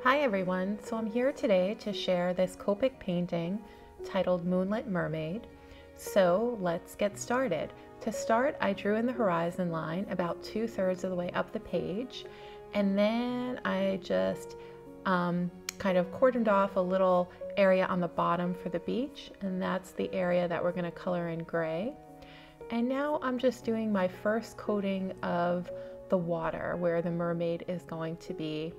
Hi everyone, so I'm here today to share this Copic painting titled Moonlit Mermaid. So let's get started. To start, I drew in the horizon line about 2/3 of the way up the page, and then I just kind of cordoned off a little area on the bottom for the beach, and that's the area that we're going to color in gray. And now I'm just doing my first coating of the water where the mermaid is going to be.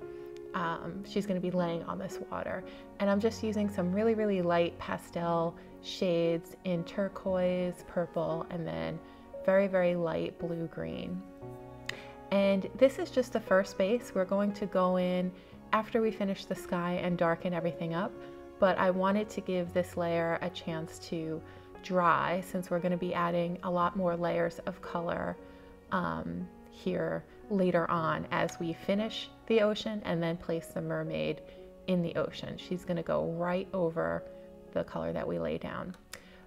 She's going to be laying on this water, and I'm just using some really light pastel shades in turquoise, purple, and then very light blue-green. And this is just the first base. We're going to go in after we finish the sky and darken everything up, but I wanted to give this layer a chance to dry since we're going to be adding a lot more layers of color here later on as we finish the ocean and then place the mermaid in the ocean. She's going to go right over the color that we lay down.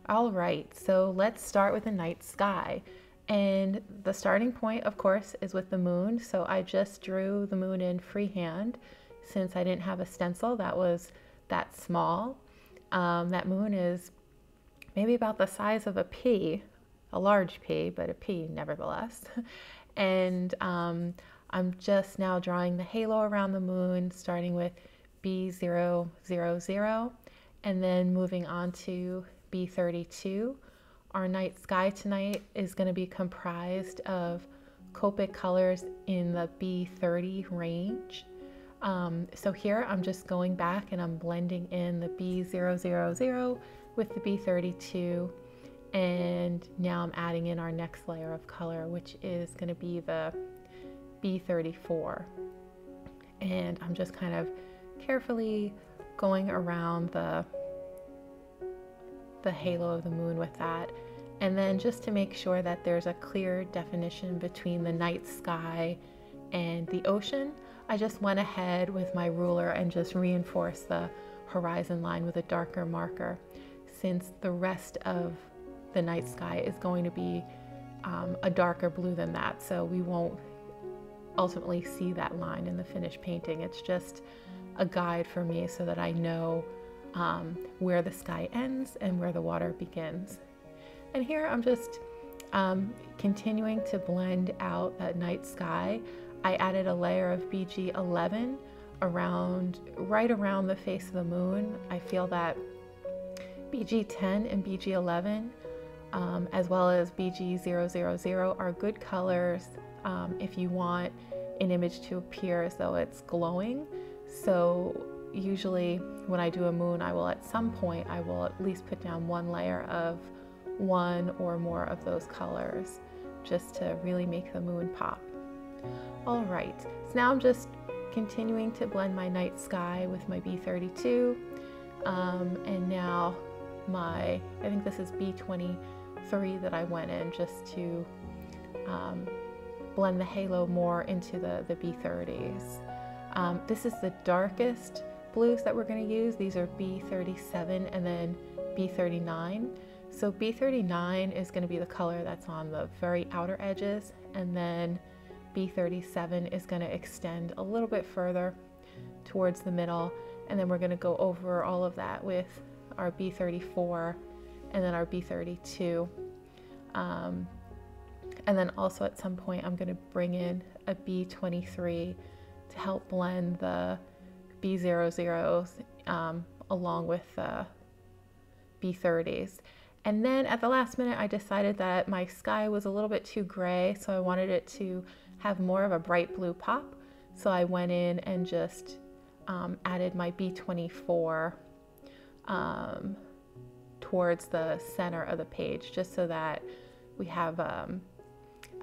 All right, so let's start with the night sky. And the starting point, of course, is with the moon. So I just drew the moon in freehand since I didn't have a stencil that was that small. That moon is maybe about the size of a pea, a large pea, but a pea nevertheless. And I'm just now drawing the halo around the moon, starting with B000 and then moving on to B32. Our night sky tonight is going to be comprised of Copic colors in the B30 range. So here I'm just going back and I'm blending in the B000 with the B32. And now I'm adding in our next layer of color, which is going to be the B34. And I'm just kind of carefully going around the halo of the moon with that. And then just to make sure that there's a clear definition between the night sky and the ocean, I just went ahead with my ruler and just reinforced the horizon line with a darker marker, since the rest of the night sky is going to be a darker blue than that, so we won't ultimately see that line in the finished painting. It's just a guide for me so that I know where the sky ends and where the water begins. And here I'm just continuing to blend out that night sky. I added a layer of BG11 right around the face of the moon. I feel that BG10 and BG11 as well as BG000 are good colors if you want an image to appear as though it's glowing. So usually when I do a moon, I will at some point, I will at least put down one layer of one or more of those colors just to really make the moon pop. All right, so now I'm just continuing to blend my night sky with my B32 and now I think this is B23 that I went in just to blend the halo more into the B30s. This is the darkest blues that we're going to use. These are B37 and then B39. So B39 is going to be the color that's on the very outer edges, and then B37 is going to extend a little bit further towards the middle, and then we're going to go over all of that with our B34 and then our B32. And then also at some point I'm going to bring in a B23 to help blend the B00s along with the B30s. And then at the last minute I decided that my sky was a little bit too gray, so I wanted it to have more of a bright blue pop. So I went in and just added my B24 towards the center of the page, just so that we have a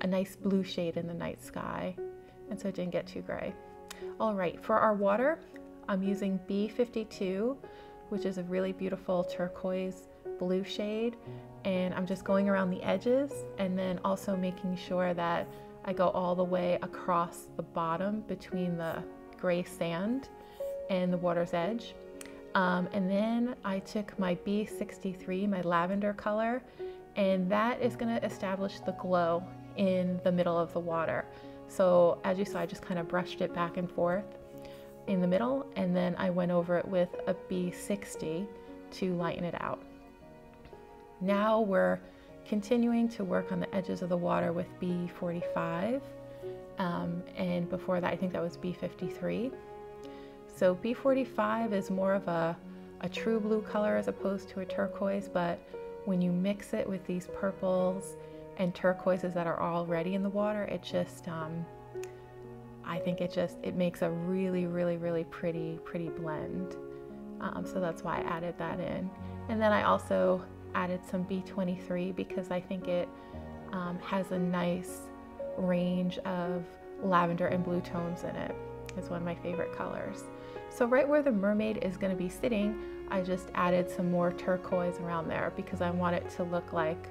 nice blue shade in the night sky, and so it didn't get too gray. All right, for our water, I'm using B52, which is a really beautiful turquoise blue shade, and I'm just going around the edges and then also making sure that I go all the way across the bottom between the gray sand and the water's edge. And then I took my B63, my lavender color, and that is going to establish the glow in the middle of the water. So as you saw, I just kind of brushed it back and forth. in the middle, and then I went over it with a B60 to lighten it out. Now we're continuing to work on the edges of the water with B45, and before that I think that was B53. So B45 is more of a true blue color as opposed to a turquoise, but when you mix it with these purples and turquoises that are already in the water, it just, I think it makes a really, really, really pretty blend. So that's why I added that in. And then I also added some B23 because I think it has a nice range of lavender and blue tones in it. It's one of my favorite colors. So right where the mermaid is going to be sitting, I just added some more turquoise around there because I want it to look like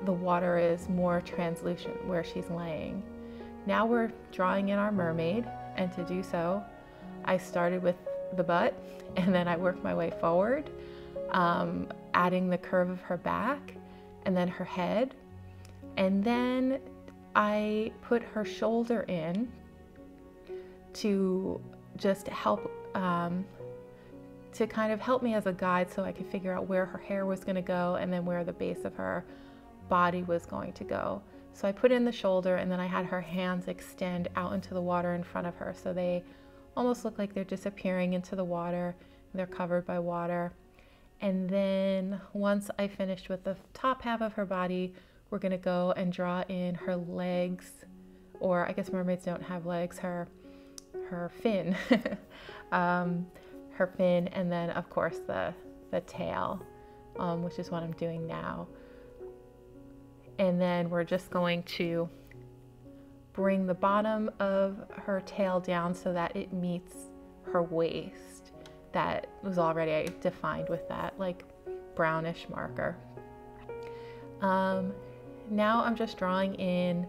the water is more translucent where she's laying. Now we're drawing in our mermaid, and to do so, I started with the butt and then I worked my way forward, adding the curve of her back and then her head, and then I put her shoulder in to just help, to kind of help me as a guide so I could figure out where her hair was going to go and then where the base of her body was going to go. So I put in the shoulder, and then I had her hands extend out into the water in front of her, so they almost look like they're disappearing into the water. They're covered by water. And then once I finished with the top half of her body, we're going to go and draw in her legs, or I guess mermaids don't have legs, her fin, her fin, and then of course the tail, which is what I'm doing now. And then we're just going to bring the bottom of her tail down so that it meets her waist. That was already defined with that like brownish marker. Now I'm just drawing in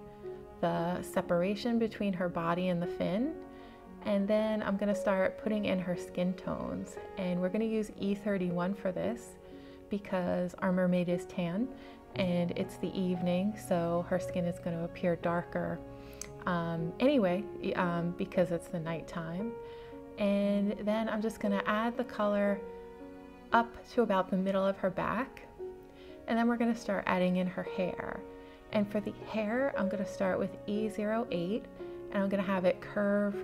the separation between her body and the fin. And then I'm going to start putting in her skin tones. And we're going to use E31 for this because our mermaid is tan and it's the evening, so her skin is going to appear darker anyway, because it's the nighttime. And then I'm just going to add the color up to about the middle of her back, and then we're going to start adding in her hair. And for the hair, I'm going to start with E08, and I'm going to have it curve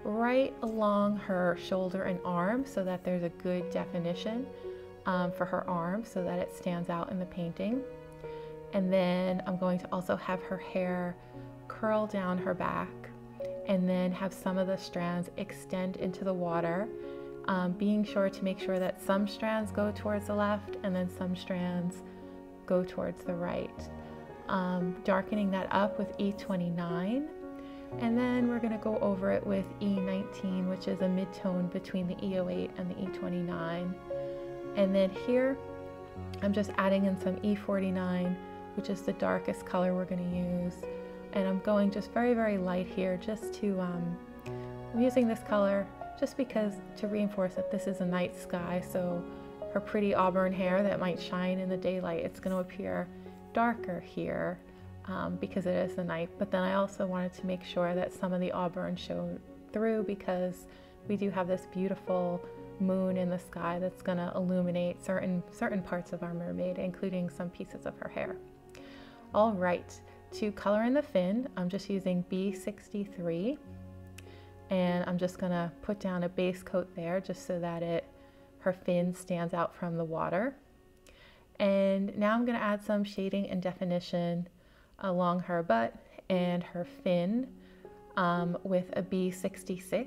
right along her shoulder and arm so that there's a good definition for her arm so that it stands out in the painting. And then I'm going to also have her hair curl down her back and then have some of the strands extend into the water, being sure to make sure that some strands go towards the left and then some strands go towards the right. Darkening that up with E29, and then we're going to go over it with E19, which is a mid-tone between the E08 and the E29. And then here I'm just adding in some E49, which is the darkest color we're going to use. And I'm going just very, very light here, just to, I'm using this color just because to reinforce that this is a night sky, so her pretty auburn hair that might shine in the daylight, it's going to appear darker here because it is the night. But then I also wanted to make sure that some of the auburn showed through because we do have this beautiful moon in the sky that's going to illuminate certain parts of our mermaid, including some pieces of her hair. All right, to color in the fin, I'm just using B63, and I'm just going to put down a base coat there just so that her fin stands out from the water. And now I'm going to add some shading and definition along her butt and her fin with a B66.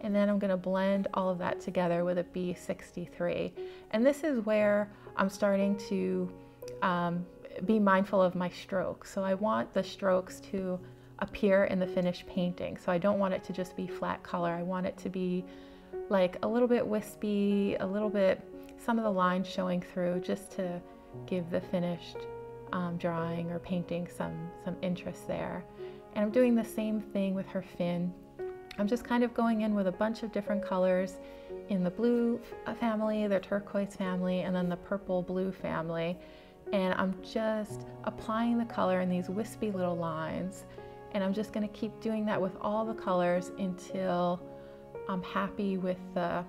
And then I'm going to blend all of that together with a B63. And this is where I'm starting to be mindful of my strokes. So I want the strokes to appear in the finished painting. So I don't want it to just be flat color. I want it to be like a little bit wispy, a little bit, some of the lines showing through, just to give the finished drawing or painting some interest there. And I'm doing the same thing with her fin. I'm just kind of going in with a bunch of different colors in the blue family, the turquoise family, and then the purple blue family. And I'm just applying the color in these wispy little lines. And I'm just going to keep doing that with all the colors until I'm happy with the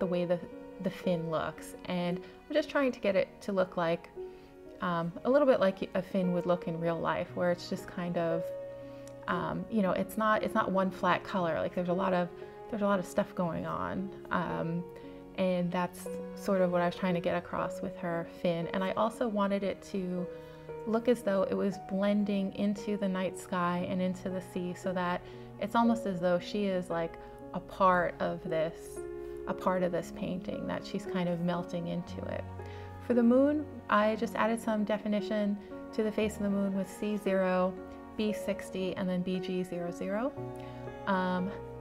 way the fin looks. And I'm just trying to get it to look like a little bit like a fin would look in real life, where it's just kind of you know, it's not one flat color. Like there's a lot of stuff going on, and that's sort of what I was trying to get across with her fin. And I also wanted it to look as though it was blending into the night sky and into the sea, so that it's almost as though she is like a part of this painting, that she's kind of melting into it. For the moon, I just added some definition to the face of the moon with C0, B60, and then BG00.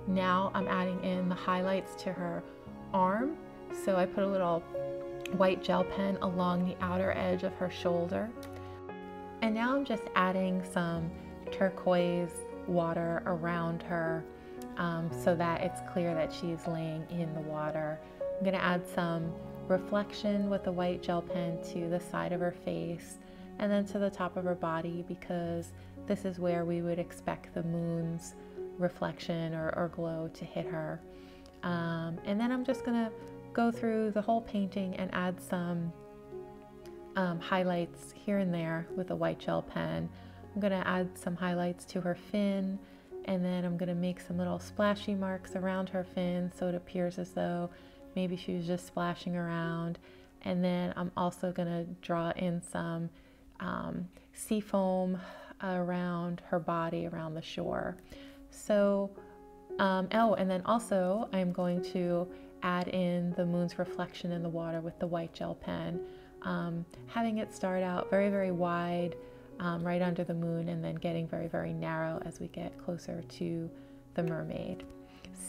Now I'm adding in the highlights to her arm. So I put a little white gel pen along the outer edge of her shoulder. And now I'm just adding some turquoise water around her, so that it's clear that she's laying in the water. I'm going to add some reflection with the white gel pen to the side of her face and then to the top of her body, because this is where we would expect the moon's reflection or glow to hit her. And then I'm just going to go through the whole painting and add some highlights here and there with a white gel pen. I'm going to add some highlights to her fin, and then I'm going to make some little splashy marks around her fin so it appears as though maybe she was just splashing around. And then I'm also going to draw in some sea foam around her body, around the shore. So, oh, and then also I'm going to add in the moon's reflection in the water with the white gel pen, having it start out very, very wide, right under the moon, and then getting very, very narrow as we get closer to the mermaid.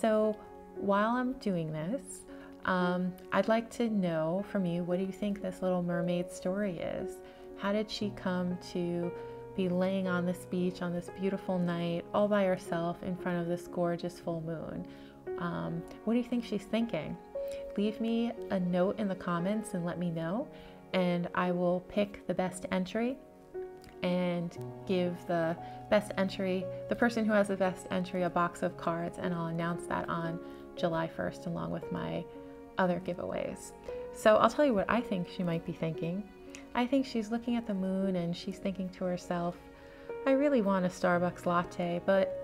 So while I'm doing this, I'd like to know from you, what do you think this little mermaid story is? How did she come to be laying on this beach on this beautiful night all by herself in front of this gorgeous full moon? What do you think she's thinking? Leave me a note in the comments and let me know, and I will pick the best entry and give the best entry, the person who has the best entry, a box of cards, and I'll announce that on July 1st along with my other giveaways. So I'll tell you what I think she might be thinking. I think she's looking at the moon and she's thinking to herself, I really want a Starbucks latte, but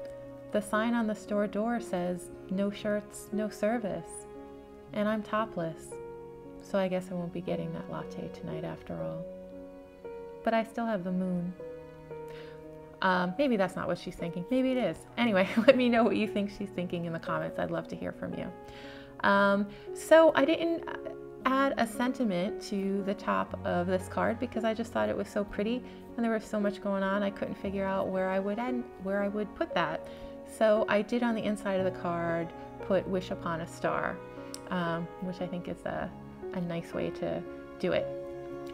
the sign on the store door says no shirts, no service, and I'm topless, so I guess I won't be getting that latte tonight after all. But I still have the moon. Maybe that's not what she's thinking. Maybe it is. Anyway, let me know what you think she's thinking in the comments. I'd love to hear from you. So I didn't add a sentiment to the top of this card because I just thought it was so pretty and there was so much going on. I couldn't figure out where I would put that. So I did on the inside of the card put "Wish upon a star," which I think is a nice way to do it.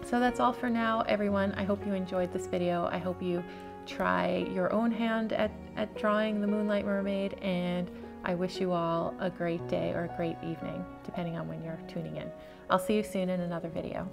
So that's all for now, everyone. I hope you enjoyed this video. I hope you try your own hand at drawing the Moonlight Mermaid, and I wish you all a great day or a great evening, depending on when you're tuning in. I'll see you soon in another video.